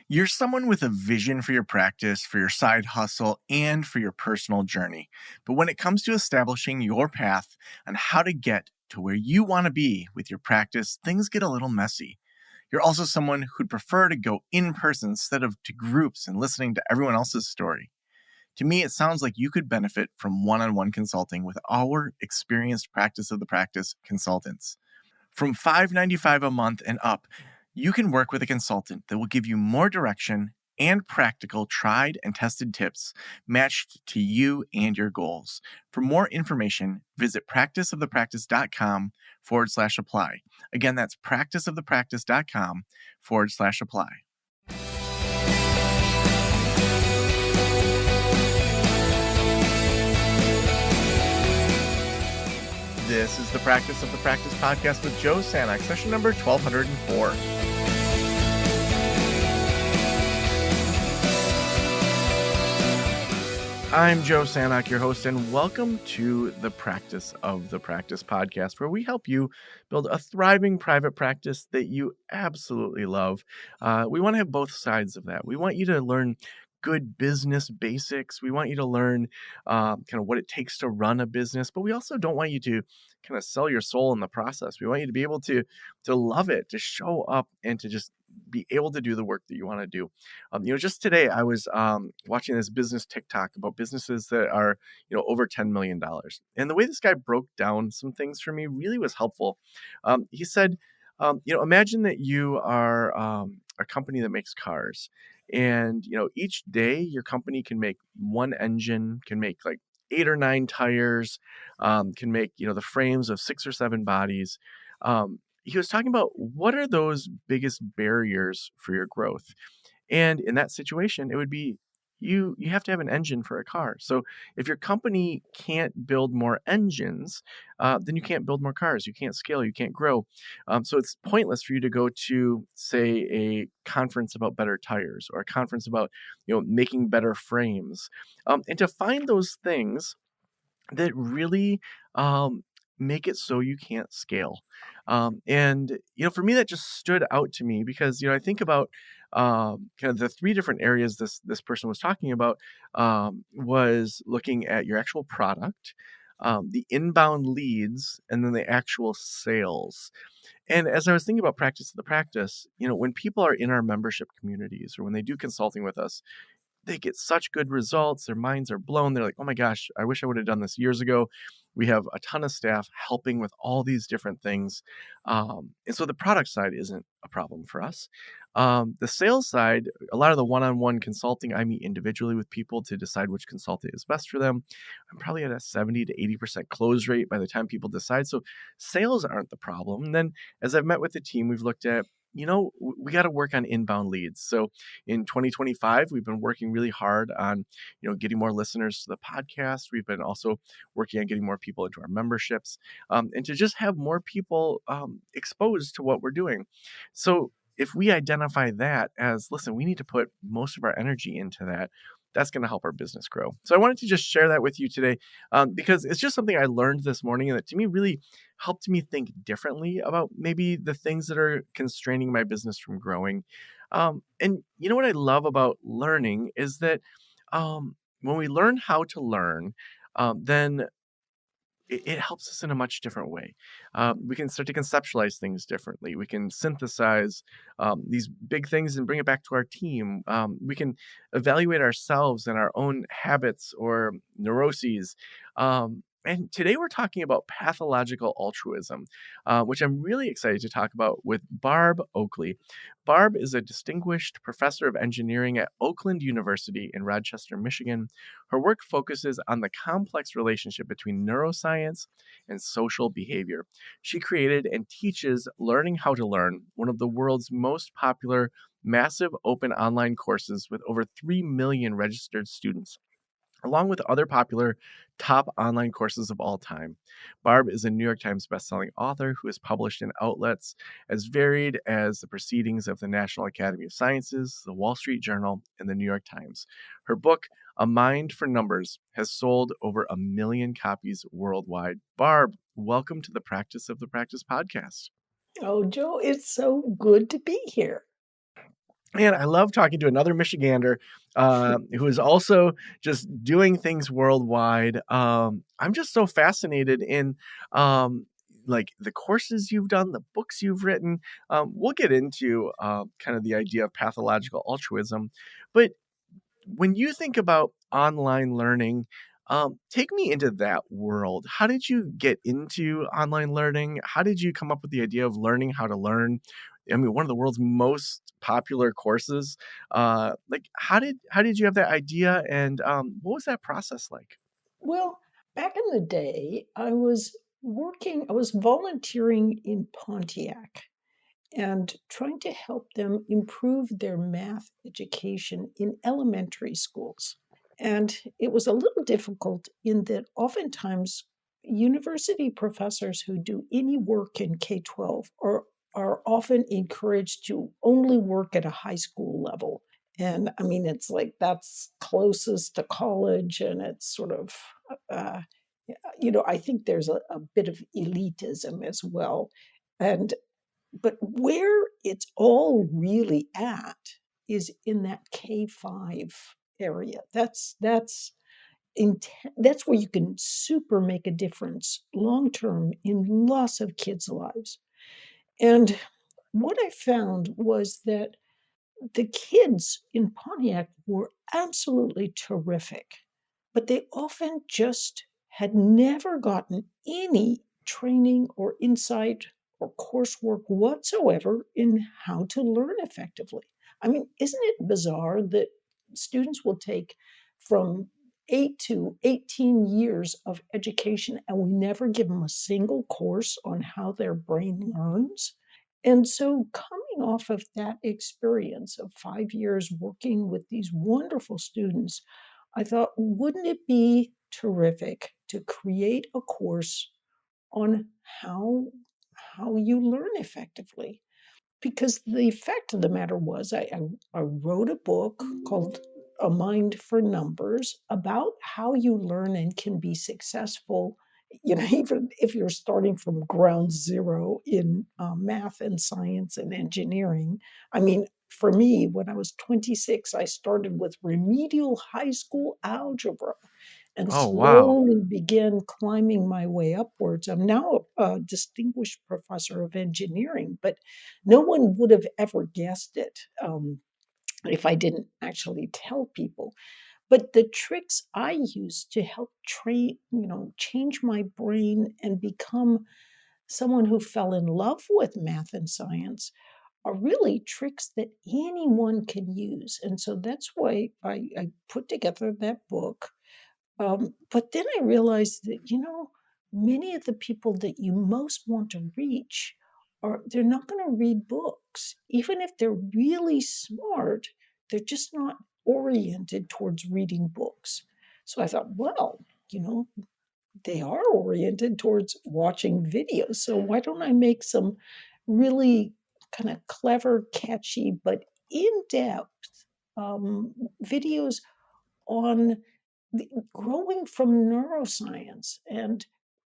You're someone with a vision for your practice, for your side hustle, and for your personal journey. But when it comes to establishing your path on how to get to where you want to be with your practice, things get a little messy. You're also someone who'd prefer to go in person instead of to groups and listening to everyone else's story. To me, it sounds like you could benefit from one on one consulting with our experienced practice of the practice consultants. From $5.95 a month and up, you can work with a consultant that will give you more direction and practical, tried and tested tips matched to you and your goals. For more information, visit practiceofthepractice.com/apply. Again, that's practiceofthepractice.com/apply. This is the Practice of the Practice podcast with Joe Sanok, session number 1204. I'm Joe Sanok, your host, and welcome to the Practice of the Practice podcast, where we help you build a thriving private practice that you absolutely love. We want to have both sides of that. We want you to learn good business basics. We want you to learn kind of what it takes to run a business, but we also don't want you to kind of sell your soul in the process. We want you to be able to love it, to show up, and to just be able to do the work that you want to do. Just today I was watching this business TikTok about businesses that are, over $10 million. And the way this guy broke down some things for me really was helpful. He said, imagine that you are a company that makes cars. And, each day your company can make one engine, can make like 8 or 9 tires, can make, the frames of 6 or 7 bodies. He was talking about what are those biggest barriers for your growth. And in that situation, it would be you have to have an engine for a car. So if your company can't build more engines, then you can't build more cars. You can't scale. You can't grow. So it's pointless for you to go to, say, a conference about better tires or a conference about making better frames, and to find those things that really make it so you can't scale. And for me, that just stood out to me because, I think about kind of the 3 different areas this person was talking about. Was looking at your actual product, the inbound leads, and then the actual sales. And as I was thinking about practice of the practice, when people are in our membership communities or when they do consulting with us, they get such good results. Their minds are blown. They're like, oh my gosh, I wish I would have done this years ago. We have a ton of staff helping with all these different things. And so the product side isn't a problem for us. The sales side, a lot of the one-on-one consulting, I meet individually with people to decide which consultant is best for them. I'm probably at a 70 to 80% close rate by the time people decide. So sales aren't the problem. And then as I've met with the team, we've looked at, we got to work on inbound leads. So in 2025, we've been working really hard on, getting more listeners to the podcast. We've been also working on getting more people into our memberships, and to just have more people exposed to what we're doing. So if we identify that as, listen, we need to put most of our energy into that, that's going to help our business grow. So I wanted to just share that with you today, because it's just something I learned this morning and that to me really helped me think differently about maybe the things that are constraining my business from growing. And what I love about learning is that when we learn how to learn, then it helps us in a much different way. We can start to conceptualize things differently. We can synthesize these big things and bring it back to our team. We can evaluate ourselves and our own habits or neuroses. And today we're talking about pathological altruism, which I'm really excited to talk about with Barb Oakley. Barb is a distinguished professor of engineering at Oakland University in Rochester, Michigan. Her work focuses on the complex relationship between neuroscience and social behavior. She created and teaches Learning How to Learn, one of the world's most popular massive open online courses with over 3 million registered students, along with other popular top online courses of all time. Barb is a New York Times bestselling author who has published in outlets as varied as the Proceedings of the National Academy of Sciences, the Wall Street Journal, and the New York Times. Her book, A Mind for Numbers, has sold over 1 million copies worldwide. Barb, welcome to the Practice of the Practice podcast. Oh, Joe, it's so good to be here. And I love talking to another Michigander who is also just doing things worldwide. I'm just so fascinated in like the courses you've done, the books you've written. We'll get into kind of the idea of pathological altruism, but when you think about online learning, take me into that world. How did you get into online learning? How did you come up with the idea of learning how to learn? I mean, one of the world's most popular courses. Like, how did you have that idea, and what was that process like? Well, back in the day, I was volunteering in Pontiac and trying to help them improve their math education in elementary schools. And it was a little difficult in that oftentimes university professors who do any work in K 12 are often encouraged to only work at a high school level. And I mean, it's like that's closest to college, and it's sort of, uh, I think there's a bit of elitism as well. And but where it's all really at is in that K5 area. That's where you can super make a difference long term in lots of kids' lives. And what I found was that the kids in Pontiac were absolutely terrific, but they often just had never gotten any training or insight or coursework whatsoever in how to learn effectively. I mean, isn't it bizarre that students will take from 8 to 18 years of education and we never give them a single course on how their brain learns? And so, coming off of that experience of 5 years working with these wonderful students, I thought, wouldn't it be terrific to create a course on how you learn effectively? Because the fact of the matter was, I wrote a book called A Mind for Numbers about how you learn and can be successful, even if you're starting from ground zero in math and science and engineering. I mean, for me, when I was 26, I started with remedial high school algebra and Oh, wow. slowly began climbing my way upwards. I'm now a distinguished professor of engineering, but no one would have ever guessed it if I didn't actually tell people. But the tricks I use to help change my brain and become someone who fell in love with math and science are really tricks that anyone can use. And so that's why I put together that book. But then I realized that, many of the people that you most want to reach they're not going to read books. Even if they're really smart, they're just not oriented towards reading books. So I thought, well, you know, they are oriented towards watching videos. So why don't I make some really kind of clever, catchy, but in depth videos on growing from neuroscience and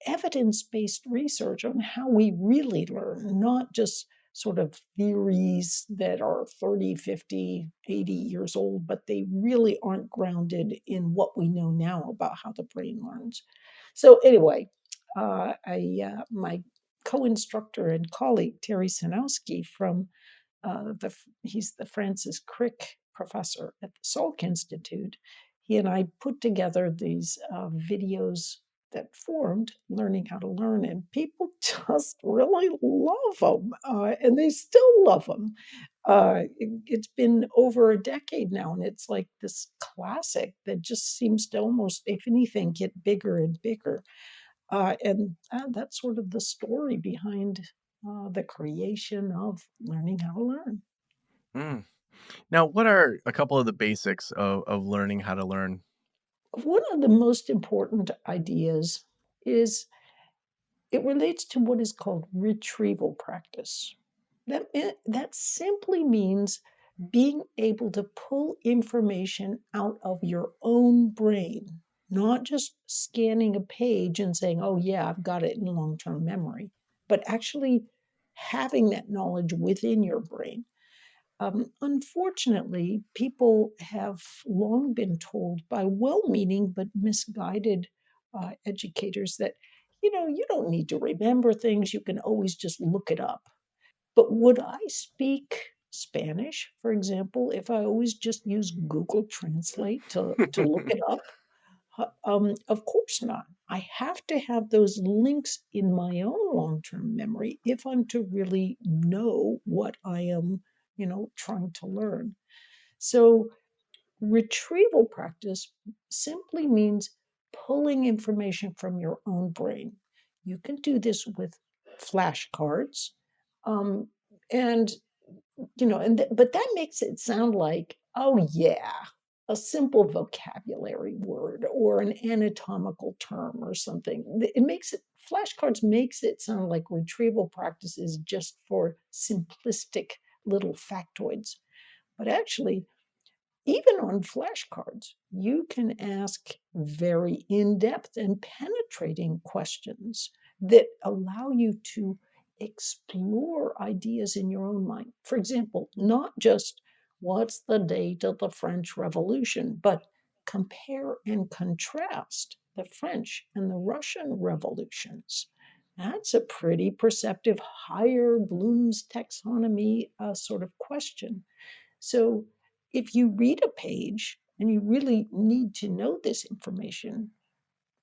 evidence based research on how we really learn, not just sort of theories that are 30, 50, 80 years old, but they really aren't grounded in what we know now about how the brain learns. So, anyway, my co instructor and colleague, Terry Sanowski from he's the Francis Crick professor at the Salk Institute. He and I put together these videos that formed Learning How to Learn, and people just really love them, and they still love them. It's been over a decade now, and it's like this classic that just seems to almost, if anything, get bigger and bigger. And that's sort of the story behind the creation of Learning How to Learn. Mm. Now, what are a couple of the basics of learning how to learn? One of the most important ideas is it relates to what is called retrieval practice. That simply means being able to pull information out of your own brain, not just scanning a page and saying, oh, yeah, I've got it in long term memory, but actually having that knowledge within your brain. Unfortunately, people have long been told by well meaning but misguided educators that, you don't need to remember things, you can always just look it up. But would I speak Spanish, for example, if I always just use Google Translate to look it up? Of course not. I have to have those links in my own long term memory if I'm to really know what I am, trying to learn. So, retrieval practice simply means pulling information from your own brain. You can do this with flashcards. Um, and but that makes it sound like, oh yeah, a simple vocabulary word or an anatomical term or something. It makes it Flashcards makes it sound like retrieval practice is just for simplistic little factoids. But actually, even on flashcards, you can ask very in depth and penetrating questions that allow you to explore ideas in your own mind. For example, not just what's the date of the French Revolution, but compare and contrast the French and the Russian revolutions. That's a pretty perceptive, higher Bloom's taxonomy sort of question. So if you read a page and you really need to know this information,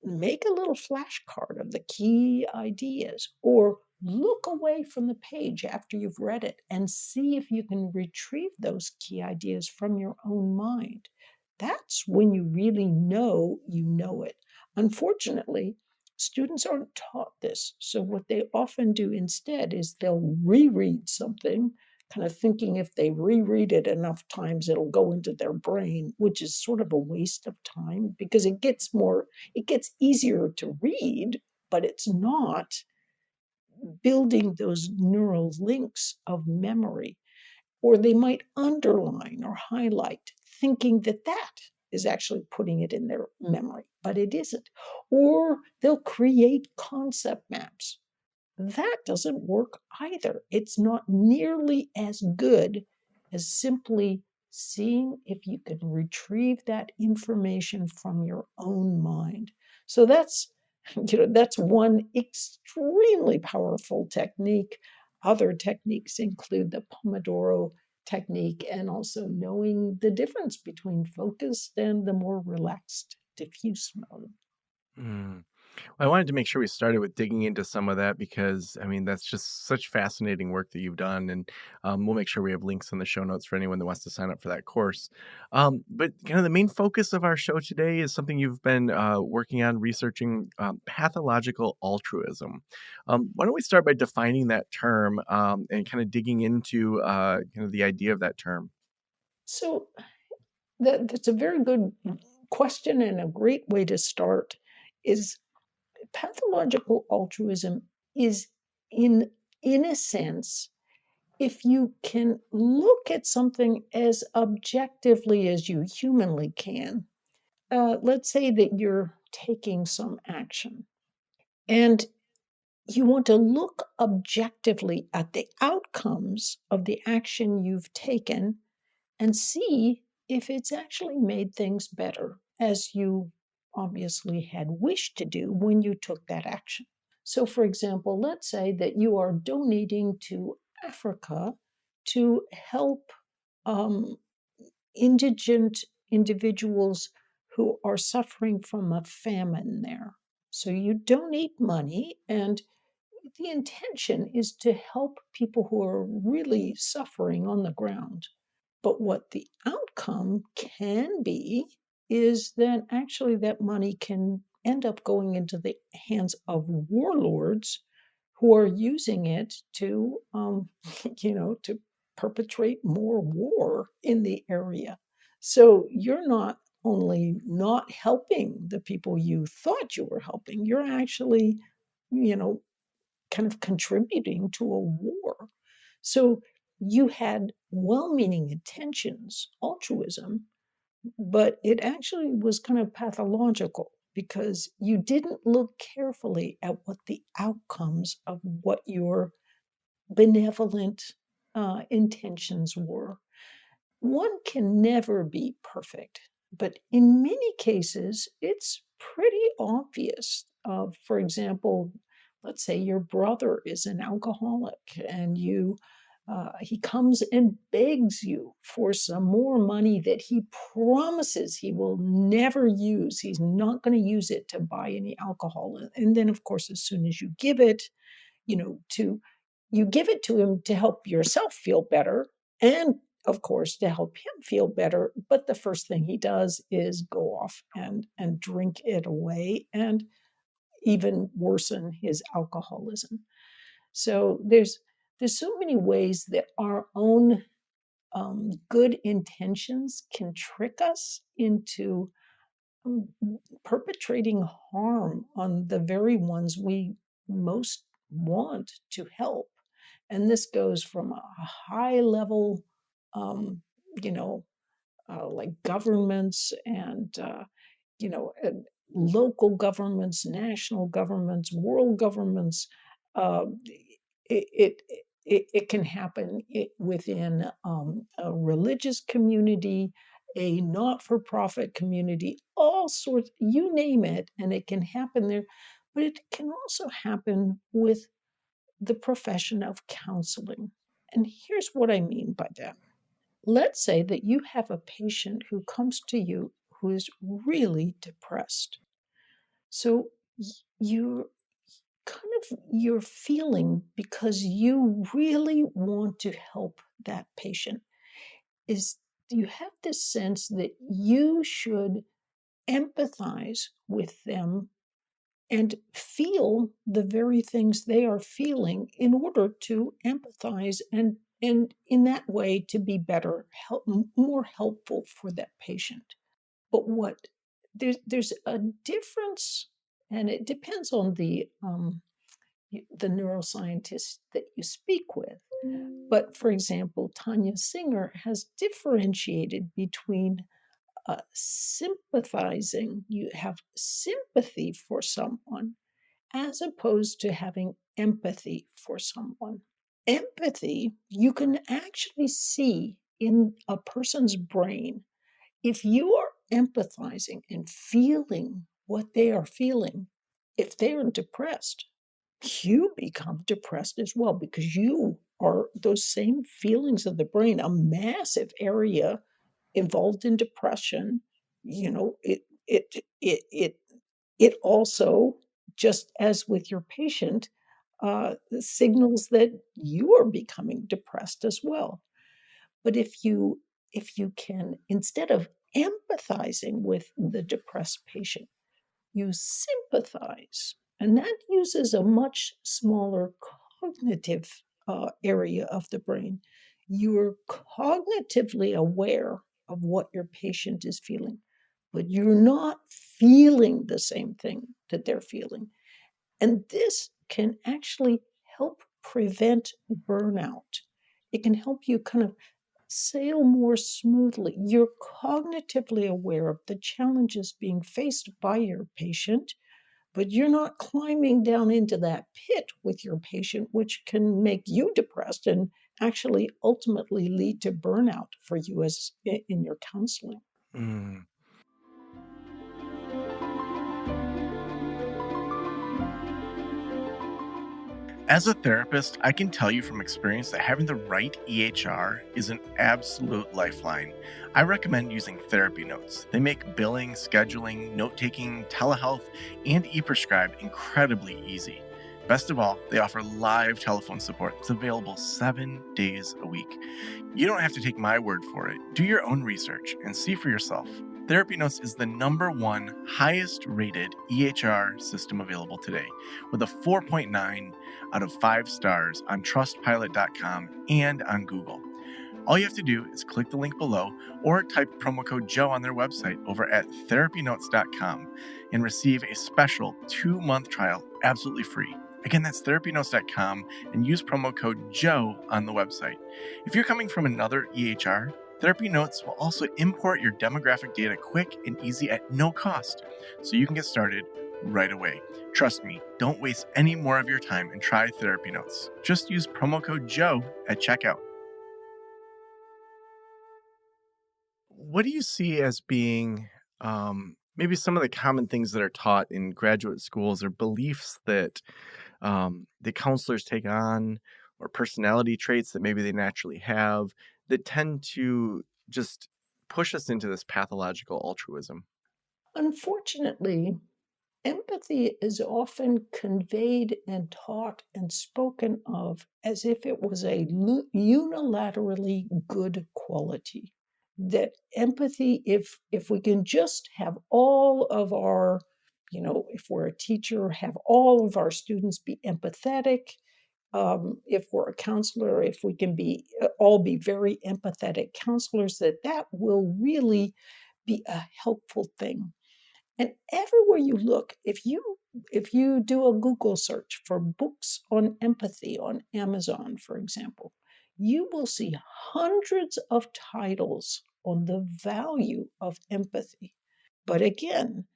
make a little flashcard of the key ideas or look away from the page after you've read it and see if you can retrieve those key ideas from your own mind. That's when you know it. Unfortunately, students aren't taught this. So, what they often do instead is they'll reread something, kind of thinking if they reread it enough times, it'll go into their brain, which is sort of a waste of time because it gets easier to read, but it's not building those neural links of memory. Or they might underline or highlight, thinking that that is actually putting it in their memory, but it isn't. Or they'll create concept maps. That doesn't work either. It's not nearly as good as simply seeing if you can retrieve that information from your own mind. So that's one extremely powerful technique. Other techniques include the Pomodoro technique and also knowing the difference between focused and the more relaxed diffuse mode. Mm. I wanted to make sure we started with digging into some of that because, I mean, that's just such fascinating work that you've done. And we'll make sure we have links in the show notes for anyone that wants to sign up for that course. But kind of the main focus of our show today is something you've been working on researching pathological altruism. Why don't we start by defining that term and kind of digging into kind of the idea of that term? So that's a very good question and a great way to start. Is pathological altruism is in in a sense, if you can look at something as objectively as you humanly can, let's say that you're taking some action and you want to look objectively at the outcomes of the action you've taken and see if it's actually made things better as you obviously had wished to do when you took that action. So, for example, let's say that you are donating to Africa to help um, indigent individuals who are suffering from a famine there. So, you donate money, and the intention is to help people who are really suffering on the ground. But what the outcome can be is that actually that money can end up going into the hands of warlords who are using it to, to perpetrate more war in the area. So you're not only not helping the people you thought you were helping, you're actually, you know, kind of contributing to a war. So you had well meaning intentions, altruism, but it actually was kind of pathological because you didn't look carefully at what the outcomes of what your benevolent intentions were. One can never be perfect, but in many cases, it's pretty obvious. For example, let's say your brother is an alcoholic and he comes and begs you for some more money that he promises he will never use. He's not going to use it to buy any alcohol. And then, of course, as soon as you give it, you give it to him to help yourself feel better and of course to help him feel better, but the first thing he does is go off and drink it away and even worsen his alcoholism. So there's so many ways that our own good intentions can trick us into um, perpetrating harm on the very ones we most want to help. And this goes from a high level, um, you know, like governments and, local governments, national governments, world governments. Uh, it, it can happen within a religious community, a not-for-profit community, all sorts, you name it, and it can happen there. But it can also happen with the profession of counseling. And here's what I mean by that. Let's say that you have a patient who comes to you who is really depressed. So you're you're feeling, because you really want to help that patient, is you have this sense that you should empathize with them and feel the very things they are feeling in order to empathize and in that way to be better, more helpful for that patient. But what there's a difference, and it depends on the neuroscientist that you speak with. But for example, Tanya Singer has differentiated between sympathizing, you have sympathy for someone, as opposed to having empathy for someone. Empathy, you can actually see in a person's brain. If you are empathizing and feeling what they are feeling, if they are depressed, you become depressed as well because you are those same feelings of the brain, a massive area involved in depression. It also, just as with your patient, signals that you are becoming depressed as well. But if you can, instead of empathizing with the depressed patient, you sympathize, and that uses a much smaller cognitive area of the brain. You're cognitively aware of what your patient is feeling, but you're not feeling the same thing that they're feeling. And this can actually help prevent burnout. It can help you kind of sail more smoothly. You're cognitively aware of the challenges being faced by your patient, but you're not climbing down into that pit with your patient, which can make you depressed and actually ultimately lead to burnout for you as in your counseling. Mm. As a therapist, I can tell you from experience that having the right EHR is an absolute lifeline. I recommend using therapy notes. They make billing, scheduling, note taking, telehealth, and e prescribe incredibly easy. Best of all, they offer live telephone support. It's available 7 days a week. You don't have to take my word for it. Do your own research and see for yourself. Therapy Notes is the #1 highest rated EHR system available today, with a 4.9 out of 5 stars on trustpilot.com and on Google. All you have to do is click the link below or type promo code Joe on their website over at therapynotes.com and receive a special 2-month trial absolutely free. Again, that's therapynotes.com and use promo code Joe on the website. If you're coming from another EHR, Therapy Notes will also import your demographic data quick and easy at no cost, so you can get started right away. Trust me, don't waste any more of your time and try Therapy Notes. Just use promo code Joe at checkout. what do you see as being maybe some of the common things that are taught in graduate schools or beliefs that the counselors take on, or personality traits that maybe they naturally have that tend to just push us into this pathological altruism? Unfortunately, empathy is often conveyed and taught and spoken of as if it was a unilaterally good quality. That empathy, if we can just have all of our, if we're a teacher, have all of our students be empathetic. If we're a counselor, if we can be all be very empathetic counselors, that will really be a helpful thing. And everywhere you look, if you do a Google search for books on empathy on Amazon, for example, you will see hundreds of titles on the value of empathy. But again,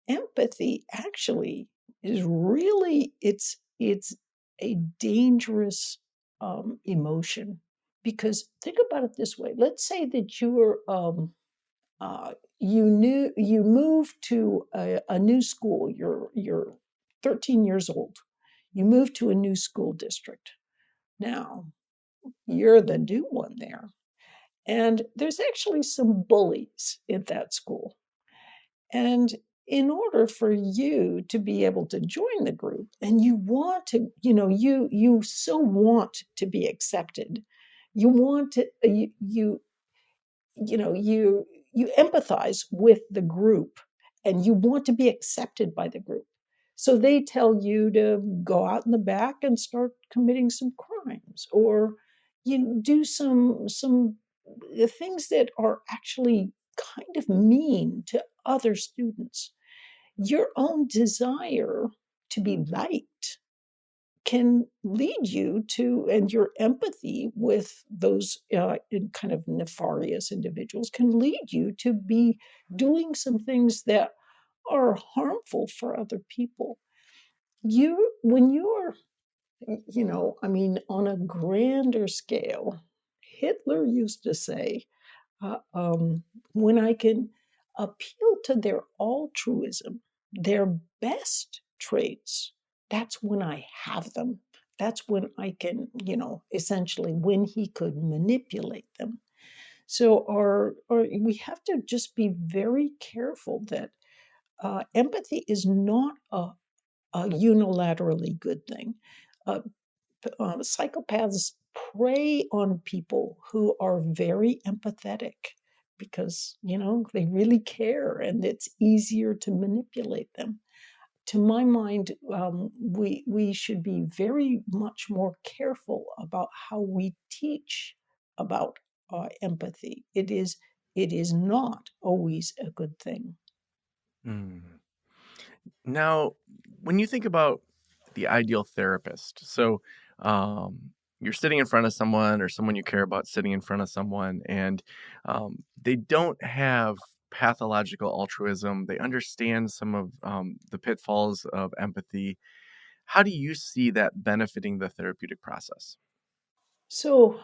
empathy actually is really it's a dangerous emotion, because think about it this way. Let's say that you moved to a new school. You're 13 years old. You moved to a new school district. Now you're the new one there, and there's actually some bullies in that school. And in order for you to be able to join the group, and you want to, you so want to be accepted, you want to, you empathize with the group, and you want to be accepted by the group. So they tell you to go out in the back and start committing some crimes, or do some things that are actually kind of mean to other students. Your own desire to be liked can lead you to, and your empathy with those kind of nefarious individuals can lead you to be doing some things that are harmful for other people. When you're, I mean, on a grander scale, Hitler used to say, uh, um, when I can appeal to their altruism, their best traits, that's when I have them. That's when I can, essentially when he could manipulate them. So, our we have to just be very careful that empathy is not a unilaterally good thing. Uh, Psychopaths prey on people who are very empathetic, because they really care, and it's easier to manipulate them. To my mind, we should be very much more careful about how we teach about empathy. It is not always a good thing. Mm. Now, when you think about the ideal therapist, so you're sitting in front of someone or someone you care about sitting in front of someone, and they don't have pathological altruism, they understand some of the pitfalls of empathy. How do you see that benefiting the therapeutic process? So,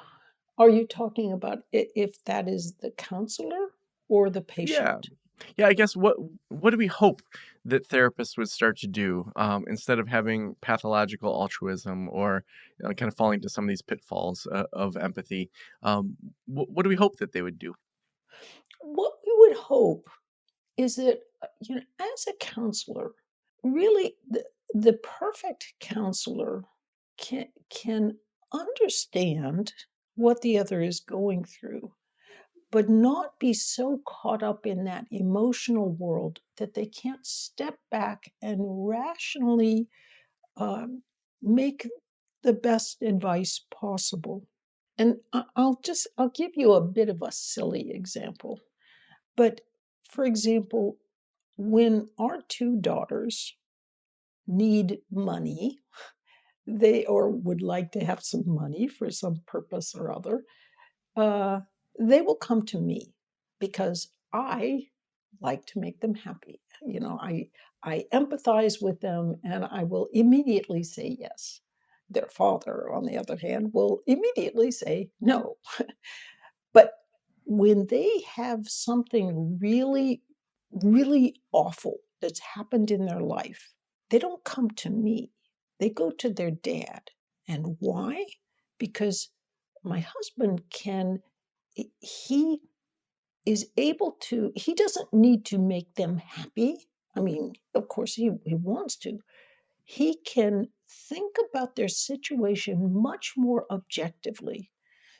are you talking about if that is the counselor or the Yeah. patient? Yeah, I guess what do we hope that therapists would start to do instead of having pathological altruism or kind of falling into some of these pitfalls of empathy? What do we hope that they would do? What we would hope is that, as a counselor, really the perfect counselor can understand what the other is going through, but not be so caught up in that emotional world that they can't step back and rationally um, make the best advice possible. And I'll give you a bit of a silly example. But for example, when our two daughters need money, they or would like to have some money for some purpose or other, uh, they will come to me because I like to make them happy. I empathize with them, and I will immediately say yes. Their father, on the other hand, will immediately say no. But when they have something really, really awful that's happened in their life, they don't come to me. They go to their dad. And why? Because my husband he is able to, he doesn't need to make them happy. I mean, of course, he wants to. He can think about their situation much more objectively.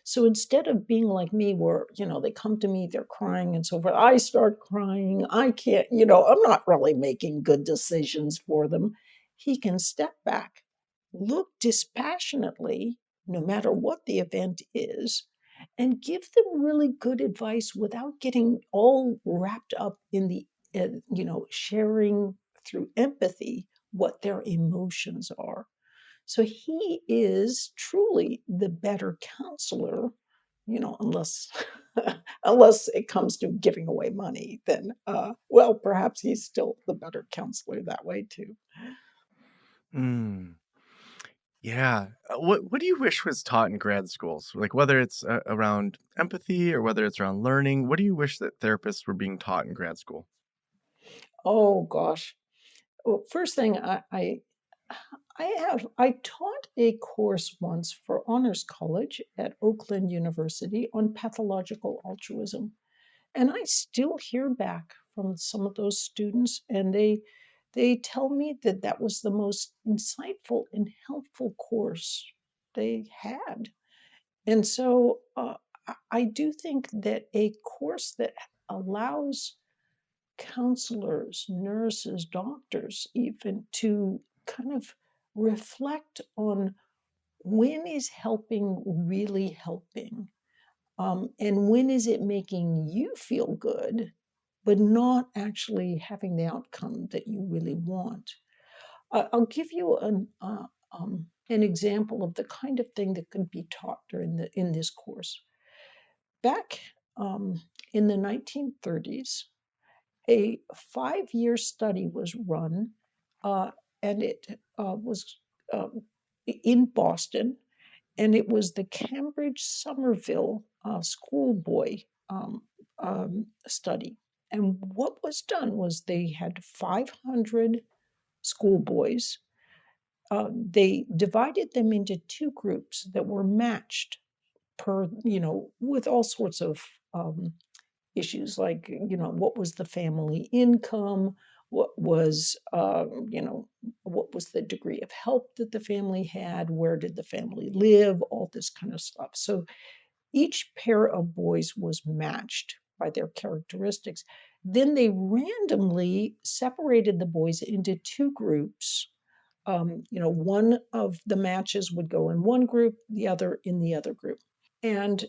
So instead of being like me, where, they come to me, they're crying and so forth, I start crying. I can't, I'm not really making good decisions for them. He can step back, look dispassionately, no matter what the event is, and give them really good advice without getting all wrapped up in sharing through empathy what their emotions are. So he is truly the better counselor, unless unless it comes to giving away money, then well, perhaps he's still the better counselor that way too. Mm. Yeah. What do you wish was taught in grad schools? Like whether it's around empathy or whether it's around learning, what do you wish that therapists were being taught in grad school? Oh gosh. Well, first thing I taught a course once for honors college at Oakley University on pathological altruism. And I still hear back from some of those students, and they tell me that that was the most insightful and helpful course they had. And so I do think that a course that allows counselors, nurses, doctors, even to kind of reflect on when is helping really helping, and when is it making you feel good, but not actually having the outcome that you really want. I'll give you an example of the kind of thing that could be taught in this course. Back in the 1930s, a 5-year study was run, uh, and it was uh, in Boston, and it was the Cambridge Somerville schoolboy study. And what was done was they had 500 schoolboys. They divided them into two groups that were matched per, with all sorts of issues like, what was the family income, what was the degree of help that the family had, where did the family live, all this kind of stuff. So each pair of boys was matched by their characteristics. Then they randomly separated the boys into two groups. One of the matches would go in one group, the other in the other group. And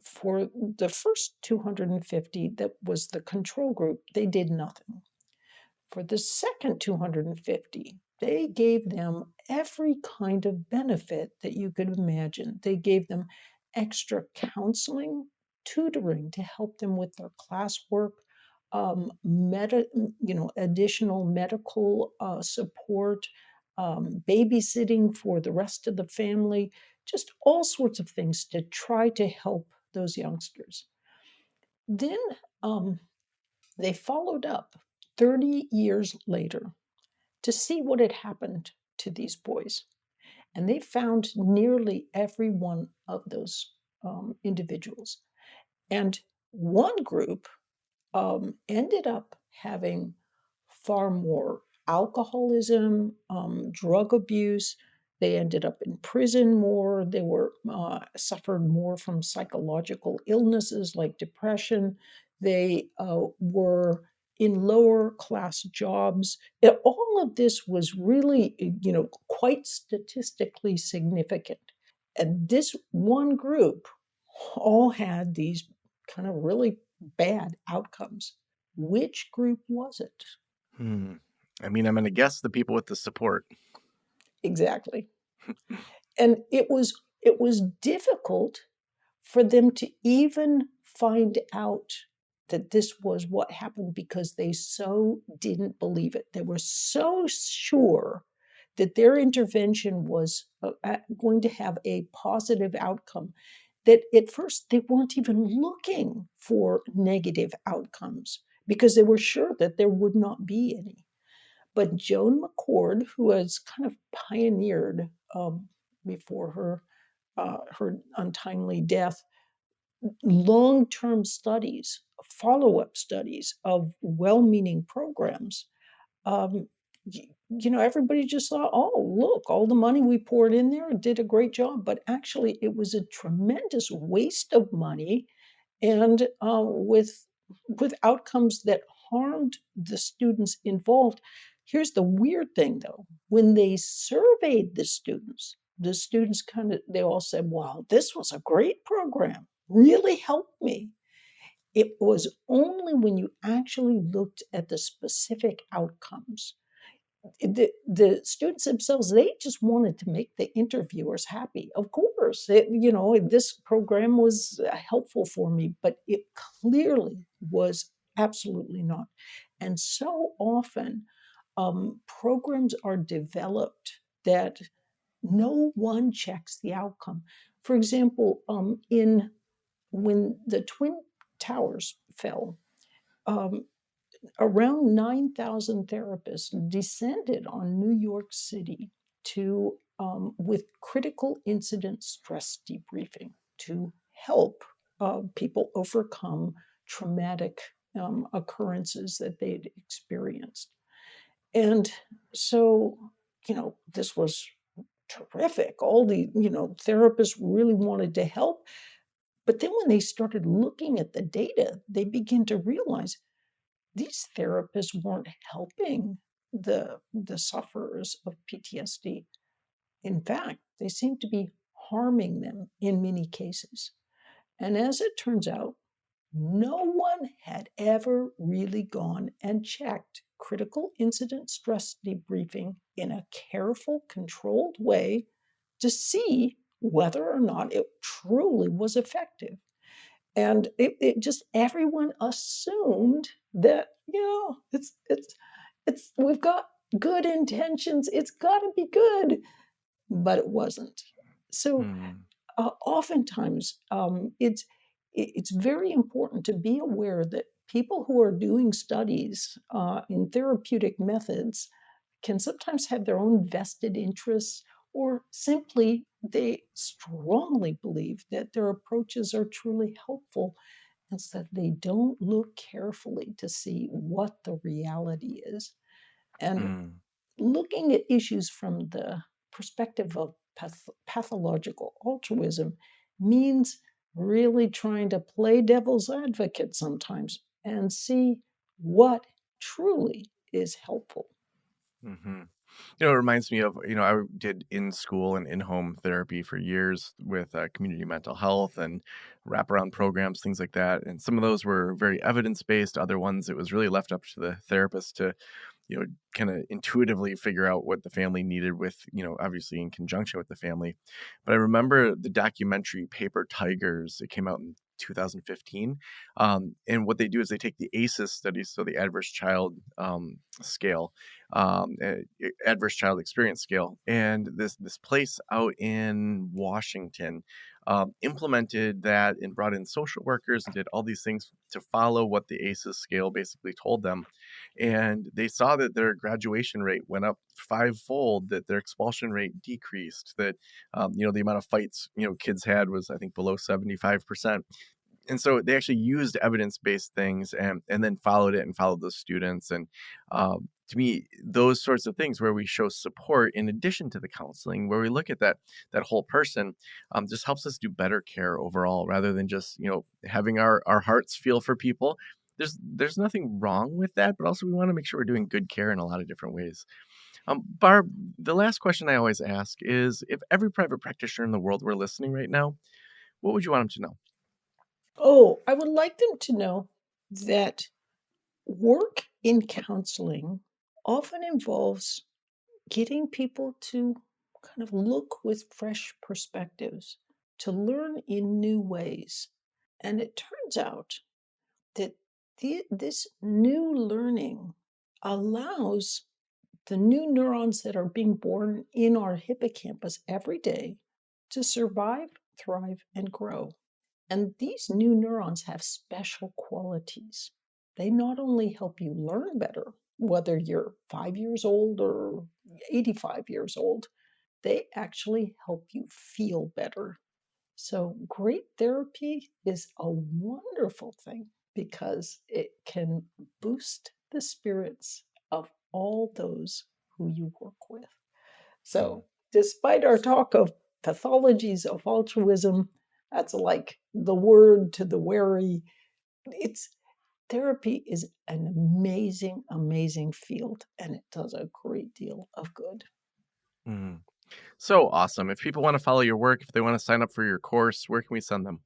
for the first 250, that was the control group, they did nothing. For the second 250, they gave them every kind of benefit that you could imagine. They gave them extra counseling, tutoring to help them with their classwork, additional medical support, babysitting for the rest of the family, just all sorts of things to try to help those youngsters. Then they followed up 30 years later to see what had happened to these boys. And they found nearly every one of those individuals. And one group ended up having far more alcoholism, drug abuse. They ended up in prison more. They were suffered more from psychological illnesses like depression. They were in lower class jobs. All of this was really, quite statistically significant. And this one group all had these kind of really bad outcomes. Which group was it? Hmm. I mean, I'm going to guess the people with the support. Exactly. And it was difficult for them to even find out that this was what happened because they so didn't believe it. They were so sure that their intervention was going to have a positive outcome that at first they weren't even looking for negative outcomes because they were sure that there would not be any. But Joan McCord, who has kind of pioneered before her untimely death, long-term studies, follow-up studies of well-meaning programs. um, Everybody just thought, oh, look, all the money we poured in there did a great job. But actually, it was a tremendous waste of money, and with outcomes that harmed the students involved. Here's the weird thing, though: when they surveyed the students they all said, "Wow, this was a great program. Really helped me." It was only when you actually looked at the specific outcomes. The students themselves, they just wanted to make the interviewers happy. Of course, this program was helpful for me, but it clearly was absolutely not. And so often, programs are developed that no one checks the outcome. For example, in when the Twin Towers fell, um, around 9,000 therapists descended on New York City to with critical incident stress debriefing to help people overcome traumatic occurrences that they'd experienced. And so, this was terrific. All the, therapists really wanted to help. But then when they started looking at the data, they began to realize these therapists weren't helping the sufferers of PTSD. In fact, they seemed to be harming them in many cases. And as it turns out, no one had ever really gone and checked critical incident stress debriefing in a careful, controlled way to see whether or not it truly was effective. And it just everyone assumed that, it's we've got good intentions, it's got to be good, but it wasn't. So Hmm. oftentimes, it's very important to be aware that people who are doing studies in therapeutic methods can sometimes have their own vested interests, or simply they strongly believe that their approaches are truly helpful, and so that they don't look carefully to see what the reality is. And Hmm. looking at issues from the perspective of pathological altruism means really trying to play devil's advocate sometimes and see what truly is helpful. Mm-hmm. It reminds me of, I did in school and in home therapy for years with community mental health and wraparound programs, things like that. And some of those were very evidence based. Other ones, it was really left up to the therapist to kind of intuitively figure out what the family needed with, obviously in conjunction with the family. But I remember the documentary Paper Tigers. It came out in 2015. And what they do is they take the ACEs studies, so the adverse child scale, adverse child experience scale, and this place out in Washington implemented that and brought in social workers and did all these things to follow what the ACEs scale basically told them. And they saw that their graduation rate went up fivefold, that their expulsion rate decreased, that the amount of fights kids had was, I think, below 75%. And so they actually used evidence-based things and then followed it and followed those students. And to me, those sorts of things where we show support in addition to the counseling, where we look at that whole person, just helps us do better care overall, rather than just having our hearts feel for people. There's nothing wrong with that, but also we want to make sure we're doing good care in a lot of different ways. Barb, the last question I always ask is, if every private practitioner in the world were listening right now, what would you want them to know? Oh, I would like them to know that work in counseling often involves getting people to kind of look with fresh perspectives, to learn in new ways. And it turns out that this new learning allows the new neurons that are being born in our hippocampus every day to survive thrive, and grow. And these new neurons have special qualities. They not only help you learn better, whether you're 5 years old or 85 years old, they actually help you feel better. So, great therapy is a wonderful thing because it can boost the spirits of all those who you work with. Mm. So, despite our talk of pathologies of altruism, that's like the word to the wary. It's therapy is an amazing, amazing field, and it does a great deal of good. Mm. So awesome. If people want to follow your work, if they want to sign up for your course, where can we send them?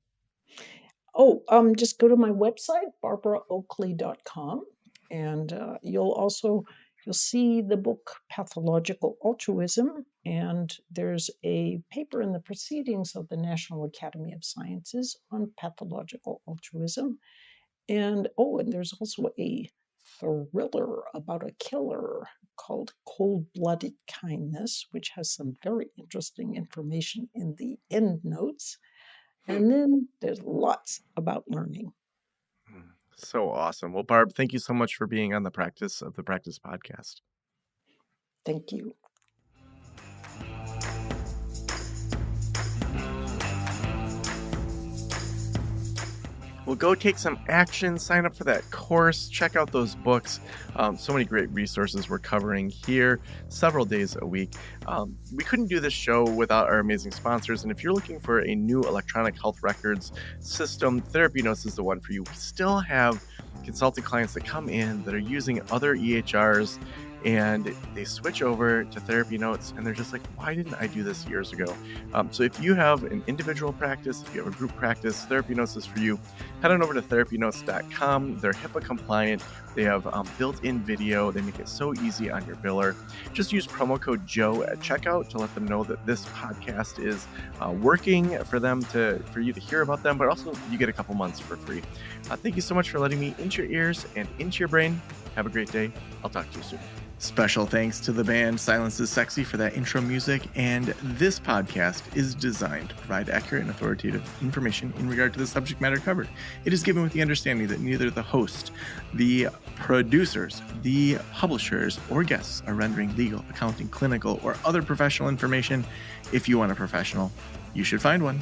Oh, just go to my website, barbaraoakley.com, and you'll see the book Pathological Altruism, and there's a paper in the Proceedings of the National Academy of Sciences on pathological altruism. And there's also a thriller about a killer called Cold-Blooded Kindness, which has some very interesting information in the end notes. And then there's lots about learning. Mm. So awesome. Well, Barb, thank you so much for being on the Practice of the Practice podcast. Thank you. Well, go take some action, sign up for that course, check out those books. So many great resources we're covering here, several days a week. We couldn't do this show without our amazing sponsors. And if you're looking for a new electronic health records system, Therapy Notes is the one for you. We still have consulting clients that come in that are using other EHRs and they switch over to Therapy Notes and they're just like, why didn't I do this years ago? So if you have an individual practice, if you have a group practice, Therapy Notes is for you. Head on over to therapynotes.com. They're HIPAA compliant. They have built-in video. They make it so easy on your biller. Just use promo code Joe at checkout to let them know that this podcast is working for you to hear about them, but also you get a couple months for free. Thank you so much for letting me into your ears and into your brain. Have a great day. I'll talk to you soon. Special thanks to the band Silence is Sexy for that intro music, and this podcast is designed to provide accurate and authoritative information in regard to the subject matter covered. It is given with the understanding that neither the host, the producers, the publishers, or guests are rendering legal, accounting, clinical, or other professional information. If you want a professional, you should find one.